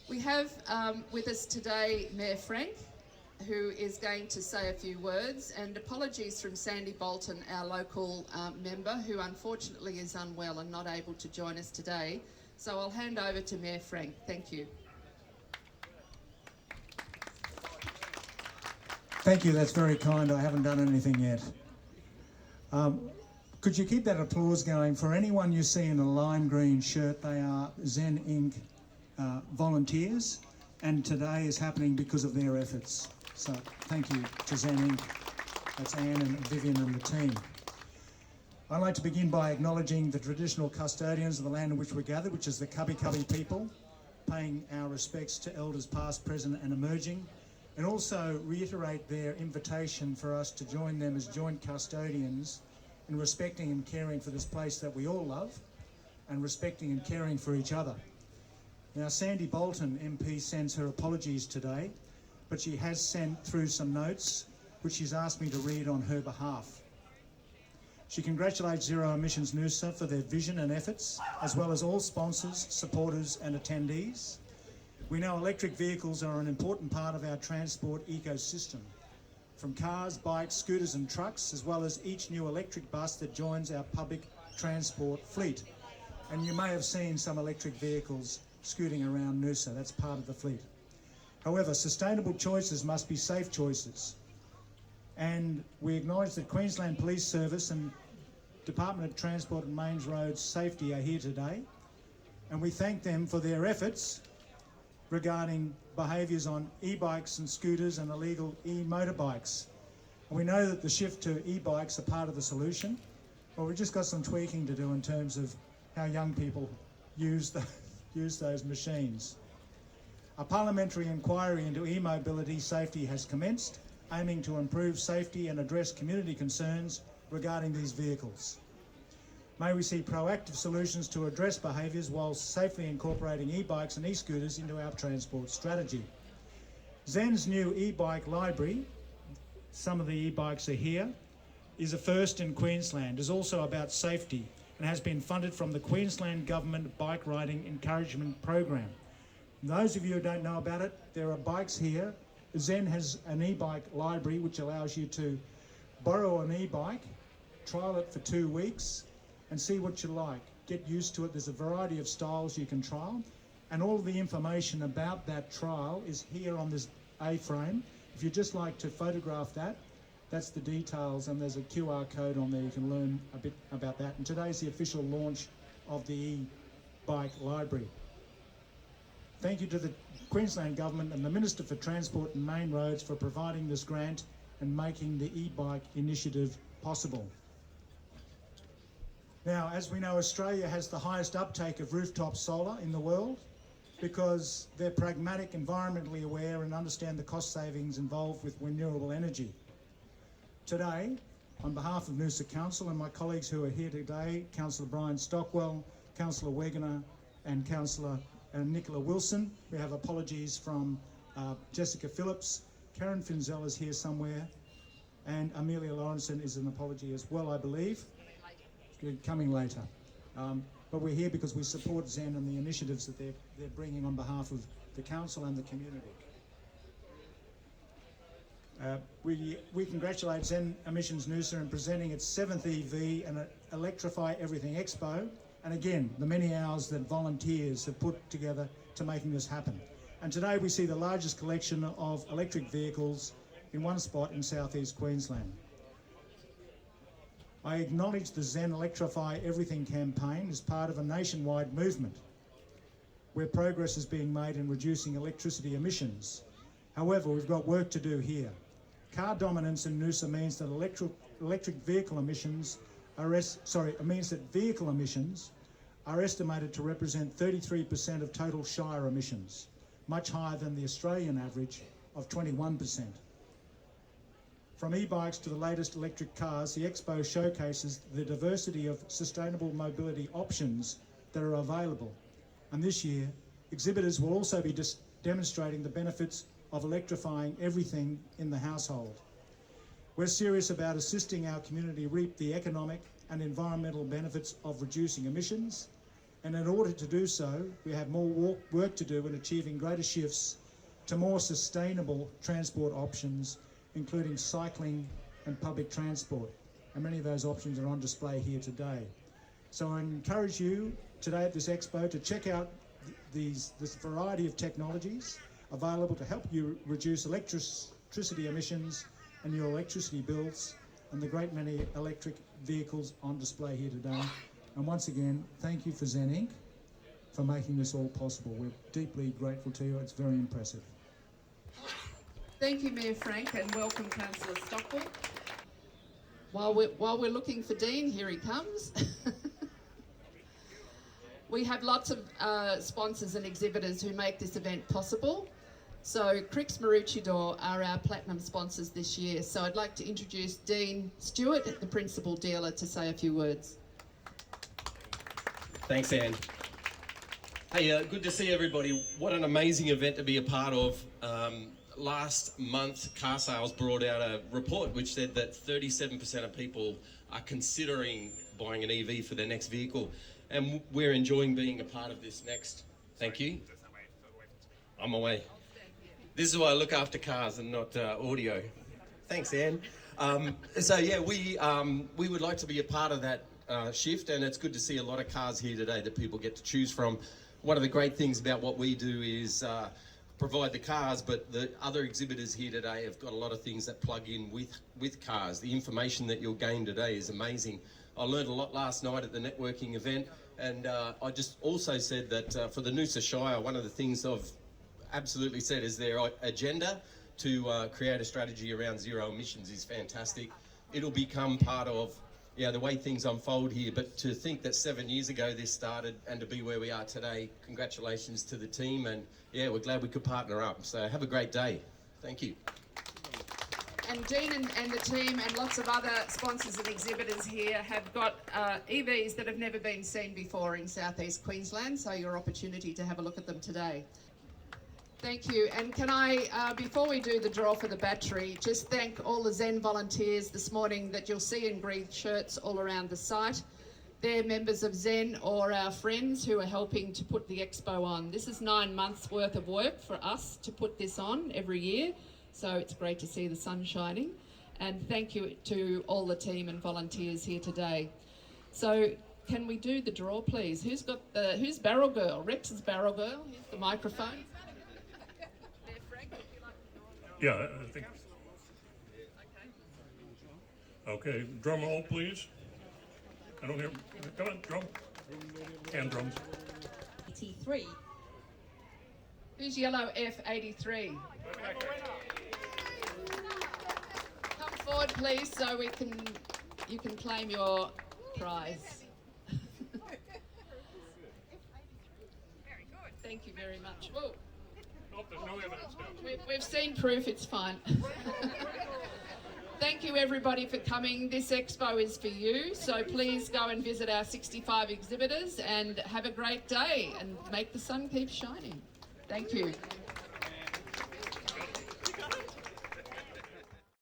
We have with us today Mayor Frank, who is going to say a few words, and apologies from Sandy Bolton, our local member, who unfortunately is unwell and not able to join us today. So I'll hand over to Mayor Frank. Thank you. Thank you, that's very kind. I haven't done anything yet. Could you keep that applause going? For anyone you see in a lime green shirt, they are Zen Inc. Volunteers, and today is happening because of their efforts. So thank you to Zen Inc. That's Anne and Vivian and the team. I'd like to begin by acknowledging the traditional custodians of the land in which we gather, which is the Cubby Cubby people, paying our respects to elders past, present and emerging, and also reiterate their invitation for us to join them as joint custodians in respecting and caring for this place that we all love, and respecting and caring for each other. Now, Sandy Bolton MP sends her apologies today, but she has sent through some notes which she's asked me to read on her behalf. She congratulates Zero Emissions Noosa for their vision and efforts, as well as all sponsors, supporters and attendees. We know electric vehicles are an important part of our transport ecosystem, from cars, bikes, scooters and trucks, as well as each new electric bus that joins our public transport fleet. And you may have seen some electric vehicles scooting around Noosa, that's part of the fleet. However, sustainable choices must be safe choices. And we acknowledge that Queensland Police Service and Department of Transport and Mains Roads Safety are here today. And we thank them for their efforts regarding behaviours on e-bikes and scooters and illegal e-motorbikes. And we know that the shift to e-bikes are part of the solution, but we've just got some tweaking to do in terms of how young people use those machines. A parliamentary inquiry into e-mobility safety has commenced, aiming to improve safety and address community concerns regarding these vehicles. May we see proactive solutions to address behaviours while safely incorporating e-bikes and e-scooters into our transport strategy. Zen's new e-bike library, some of the e-bikes are here, is a first in Queensland, is also about safety and has been funded from the Queensland Government Bike Riding Encouragement Program. Those of you who don't know about it, there are bikes here. Zen has an e-bike library which allows you to borrow an e-bike, trial it for 2 weeks, and see what you like. Get used to it. There's a variety of styles you can trial, and all of the information about that trial is here on this A-frame. If you'd just like to photograph that, that's the details, and there's a QR code on there. You can learn a bit about that. And today's the official launch of the e-bike library. Thank you to the Queensland Government and the Minister for Transport and Main Roads for providing this grant and making the e-bike initiative possible. Now, as we know, Australia has the highest uptake of rooftop solar in the world because they're pragmatic, environmentally aware and understand the cost savings involved with renewable energy. Today, on behalf of Noosa Council and my colleagues who are here today, Councillor Brian Stockwell, Councillor Wegener and Councillor Nicola Wilson, we have apologies from Jessica Phillips, Karen Finzel is here somewhere, and Amelia Lawrenson is an apology as well, I believe. Coming later. But we're here because we support Zen and the initiatives that they're bringing on behalf of the council and the community. We congratulate Zen Emissions Noosa in presenting its 7th EV and Electrify Everything Expo, and again, the many hours that volunteers have put together to making this happen. And today we see the largest collection of electric vehicles in one spot in southeast Queensland. I acknowledge the Zen Electrify Everything campaign as part of a nationwide movement where progress is being made in reducing electricity emissions. However, we've got work to do here. Car dominance in Noosa means that electric vehicle emissions means that vehicle emissions are estimated to represent 33% of total Shire emissions, much higher than the Australian average of 21%. From e-bikes to the latest electric cars, the Expo showcases the diversity of sustainable mobility options that are available. And this year, exhibitors will also be demonstrating the benefits of electrifying everything in the household. We're serious about assisting our community reap the economic and environmental benefits of reducing emissions, And in order to do so, we have more work to do in achieving greater shifts to more sustainable transport options, including cycling and public transport. And many of those options are on display here today. So I encourage you today at this expo to check out this variety of technologies available to help you reduce electricity emissions and your electricity bills, and the great many electric vehicles on display here today. And once again, thank you for Zen Inc. for making this all possible. We're deeply grateful to you. It's very impressive. Thank you, Mayor Frank, and welcome, Councillor Stockwell. While we're looking for Dean, here he comes. We have lots of sponsors and exhibitors who make this event possible. So Cricks Maroochydore are our platinum sponsors this year. So I'd like to introduce Dean Stewart, the principal dealer, to say a few words. Thanks, Anne. Hey, good to see everybody. What an amazing event to be a part of. Last month, Car Sales brought out a report which said that 37% of people are considering buying an EV for their next vehicle. And we're enjoying being a part of this next. Thank you. I'm away. This is why I look after cars and not audio. Thanks, Anne. So yeah, we would like to be a part of that shift, and it's good to see a lot of cars here today that people get to choose from. One of the great things about what we do is provide the cars, but the other exhibitors here today have got a lot of things that plug in with cars. The information that you'll gain today is amazing. I learned a lot last night at the networking event, and I just also said that for the Noosa Shire, one of the things I've absolutely said is their agenda to create a strategy around zero emissions is fantastic. It'll become part of the way things unfold here, but to think that 7 years ago this started and to be where we are today, congratulations to the team, and yeah, we're glad we could partner up. So have a great day. Thank you. And Dean and the team and lots of other sponsors and exhibitors here have got EVs that have never been seen before in southeast Queensland, so your opportunity to have a look at them today. Thank you. And can I, before we do the draw for the battery, just thank all the Zen volunteers this morning that you'll see in green shirts all around the site. They're members of Zen or our friends who are helping to put the expo on. This is 9 months worth of work for us to put this on every year. So it's great to see the sun shining. And thank you to all the team and volunteers here today. So can we do the draw, please? Who's Barrel Girl? Rex is Barrel Girl. Here's the microphone. Yeah, I think. Okay, drum roll, please. I don't hear. Come on, drum. Hand drums. 83. Who's yellow F83? Come forward, please, so you can claim your prize. Thank you very much. Whoa. Nope, there's no evidence now. We've seen proof, it's fine. Thank you everybody for coming. This expo is for you, so please go and visit our 65 exhibitors and have a great day and make the sun keep shining. Thank you.